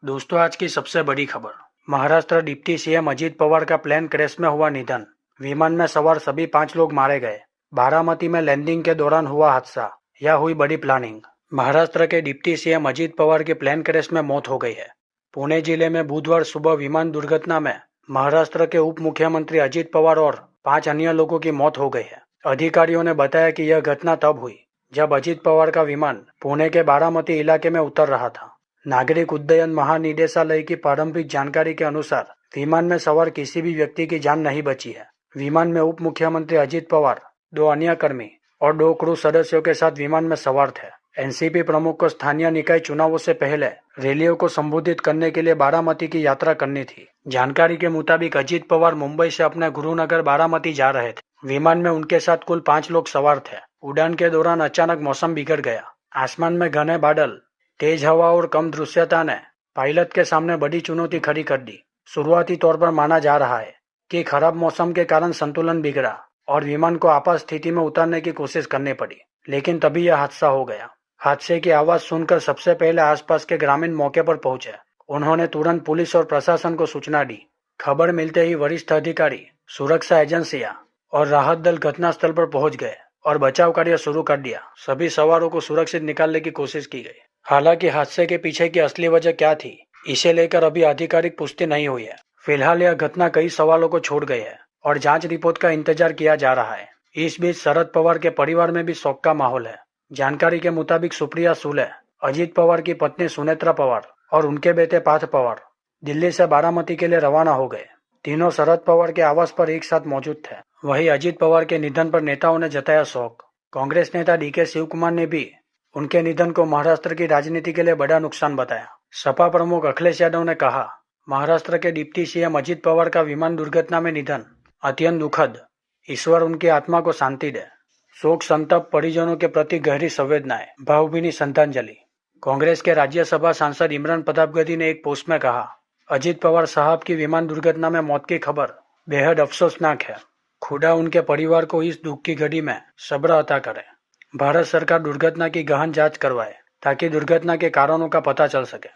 दोस्तों, आज की सबसे बड़ी खबर। महाराष्ट्र डिप्टी सीएम अजीत पवार का प्लेन क्रैश में हुआ निधन। विमान में सवार सभी 5 लोग मारे गए। बारामती में लैंडिंग के दौरान हुआ हादसा। यह हुई बड़ी प्लानिंग। महाराष्ट्र के डिप्टी सीएम अजीत पवार की प्लेन क्रैश में मौत हो गई है। पुणे जिले में बुधवार सुबह विमान दुर्घटना में महाराष्ट्र के उप मुख्यमंत्री अजीत पवार और 5 अन्य लोगों की मौत हो गई है। अधिकारियों ने बताया कि यह घटना तब हुई जब अजीत पवार का विमान पुणे के बारामती इलाके में उतर रहा था। नागरिक उड्डयन महानिदेशालय की प्रारंभिक जानकारी के अनुसार विमान में सवार किसी भी व्यक्ति की जान नहीं बची है। विमान में उप मुख्यमंत्री अजीत पवार, 2 अन्य कर्मी और 2 क्रू सदस्यों के साथ विमान में सवार थे। एनसीपी प्रमुख को स्थानीय निकाय चुनावों से पहले रैलियों को संबोधित करने के लिए बारामती की यात्रा करनी थी। जानकारी के मुताबिक अजीत पवार मुंबई से अपने गुरुनगर बारामती जा रहे थे। विमान में उनके साथ कुल 5 लोग सवार थे। उड़ान के दौरान अचानक मौसम बिगड़ गया। आसमान में घने बादल, तेज हवा और कम दृश्यता ने पायलट के सामने बड़ी चुनौती खड़ी कर दी। शुरुआती तौर पर माना जा रहा है कि खराब मौसम के कारण संतुलन बिगड़ा और विमान को आपात स्थिति में उतारने की कोशिश करनी पड़ी, लेकिन तभी यह हादसा हो गया। हादसे की आवाज सुनकर सबसे पहले आसपास के ग्रामीण मौके पर पहुंचे। उन्होंने तुरंत पुलिस और प्रशासन को सूचना दी। खबर मिलते ही वरिष्ठ अधिकारी, सुरक्षा एजेंसियां और राहत दल घटनास्थल पर पहुंच गए और बचाव कार्य शुरू कर दिया। सभी सवारों को सुरक्षित निकालने की कोशिश की गई। हालांकि हादसे के पीछे की असली वजह क्या थी, इसे लेकर अभी आधिकारिक पुष्टि नहीं हुई है। फिलहाल यह घटना कई सवालों को छोड़ गई है और जांच रिपोर्ट का इंतजार किया जा रहा है। इस बीच शरद पवार के परिवार में भी शोक का माहौल है। जानकारी के मुताबिक सुप्रिया सुले, अजीत पवार की पत्नी सुनेत्रा पवार और उनके बेटे पार्थ पवार दिल्ली से बारामती के लिए रवाना हो गए। तीनों शरद पवार के आवास पर एक साथ मौजूद थे। वहीं अजीत पवार के निधन पर नेताओं ने जताया शोक। कांग्रेस नेता डीके शिवकुमार ने भी उनके निधन को महाराष्ट्र की राजनीति के लिए बड़ा नुकसान बताया। सपा प्रमुख अखिलेश यादव ने कहा, महाराष्ट्र के डिप्टी सीएम अजीत पवार का विमान दुर्घटना में निधन अत्यंत दुखद। ईश्वर उनकी आत्मा को शांति दे। शोक संतप्त परिजनों के प्रति गहरी संवेदनाएं, भावभीनी श्रद्धांजलि। कांग्रेस के राज्यसभा सांसद इमरान प्रतापगढ़ी ने एक पोस्ट में कहा, अजीत पवार साहब की विमान दुर्घटना में मौत की खबर बेहद अफसोसनाक है। खुदा उनके परिवार को इस दुख की घड़ी में सब्र अता करे। भारत सरकार दुर्घटना की गहन जांच करवाए ताकि दुर्घटना के कारणों का पता चल सके।